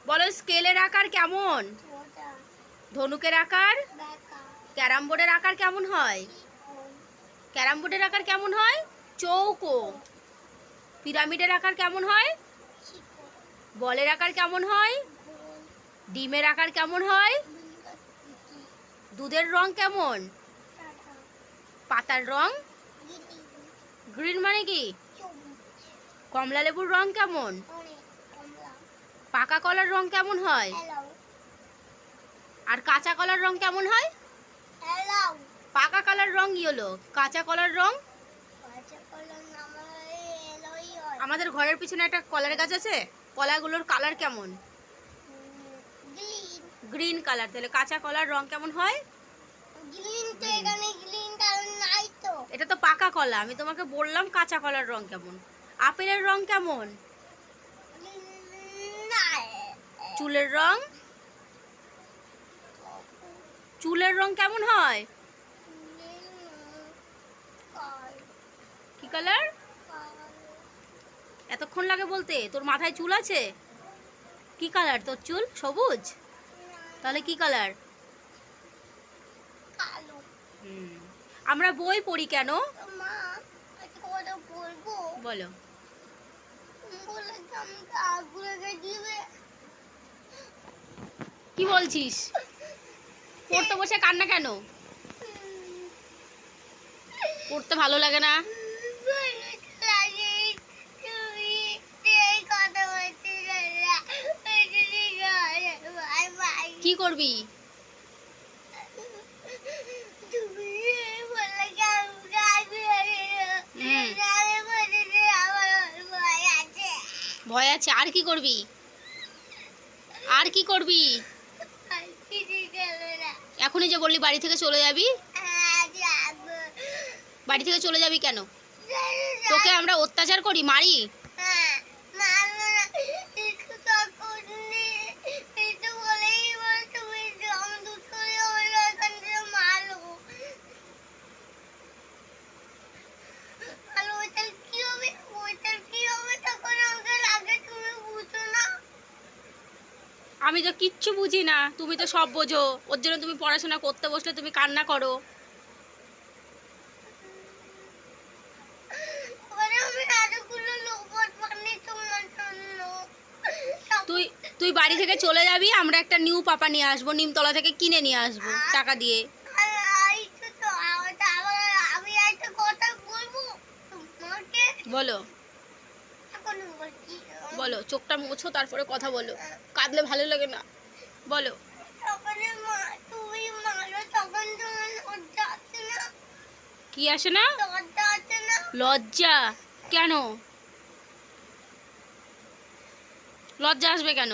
বলো স্কেলের আকার কেমন? ধনুকের আকার? ক্যারাম বোর্ডের আকার কেমন হয়? ক্যারাম বোর্ডের আকার কেমন হয়? চৌকো। পিরামিডের আকার কেমন হয়? বলের আকার কেমন হয়? ডিমের আকার কেমন হয়? দুধের রং কেমন? পাতার রং? গ্রিন মানে কি? কমলা লেবুর রং কেমন? পাকা কলার রং কেমন হয়? আর কাঁচা কলার রং কেমন হয়? পাকা কলার রং ইয়েলো, কাঁচা কলার রং? আমাদের ঘরের পিছনে একটা কলার গাছ আছে, কলাগুলোর কালার কেমন? Green colour. তাহলে কাঁচা কলার রং কেমন হয়? এটা তো পাকা কলা, আমি তোমাকে বললাম কাঁচা কলার রং কেমন। আপেলের রং কেমন? চুলের রং? চুলের রং কেমন হয়? কি কালার? এতক্ষণ লাগে বলতে? তোর মাথায় চুল আছে? কি কালার তোর চুল? সবুজ? তাহলে কি কালার? আমরা বই পড়ি কেন? বলো। কি বলছিস? পড়তে বসে কান্না কেন? পড়তে ভালো লাগে না? কি করবি? ভয় আছে। আর কি করবি? আর কি করবি? এখনই যে বললি বাড়ি থেকে চলে যাবি, বাড়ি থেকে চলে যাবি কেন? তোকে আমরা অত্যাচার করি, মারি? আমি তো কিচ্ছু বুঝি না, তুমি তো সব বোঝো। ওর জন্য তুমি পড়াশোনা করতে বসলে তুমি কান্না করো। তুই তুই বাড়ি থেকে চলে যাবি, আমরা একটা নিউ পাপা নিয়ে আসবো, নিমতলা থেকে কিনে নিয়ে আসবো টাকা দিয়ে। বলো বলো, চোখটা মোছো তারপরে কথা বলো, কাঁদলে ভালো লাগে না। বলো। কি আসে না? লজ্জা? কেন লজ্জা আসবে কেন?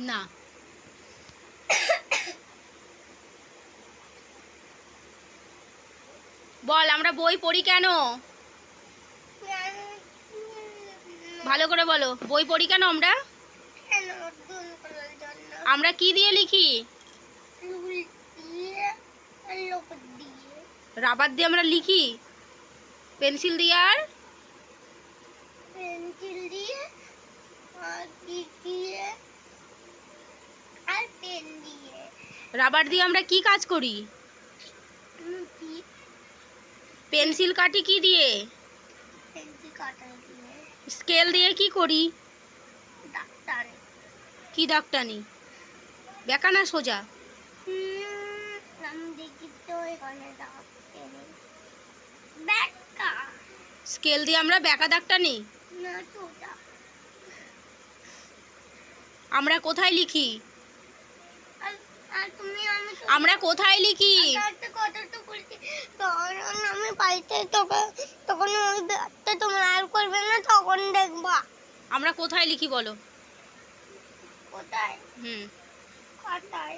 না। বল, আমরা বই পড়ি কেন? ভালো করে বলো, বই পড়ি কেন আমরা? আমরা কি দিয়ে লিখি? রাবার দিয়ে আমরা লিখি, পেন্সিল দিয়ে আর পেন দিয়ে। রাবার দিয়ে আমরা কি কাজ করি? পেন্সিল কাটি কি দিয়ে? স্কেল দিয়ে কি করি? কি ডাক্তারি? বেকা না সোজা? স্কেল দিয়ে আমরা বেকা ডাক্তারি। আমরা কোথায় লিখি? আমরা কোথায় লিখি? আমি বাড়িতে তখন ওই ব্যাগটা তোমরা আর করবে না, তখন দেখবা। আমরা কোথায় লিখি বলো? কোথায়? কোথায়?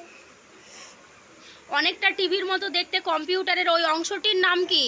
অনেকটা টিভির মতো দেখতে কম্পিউটারের ওই অংশটির নাম কি?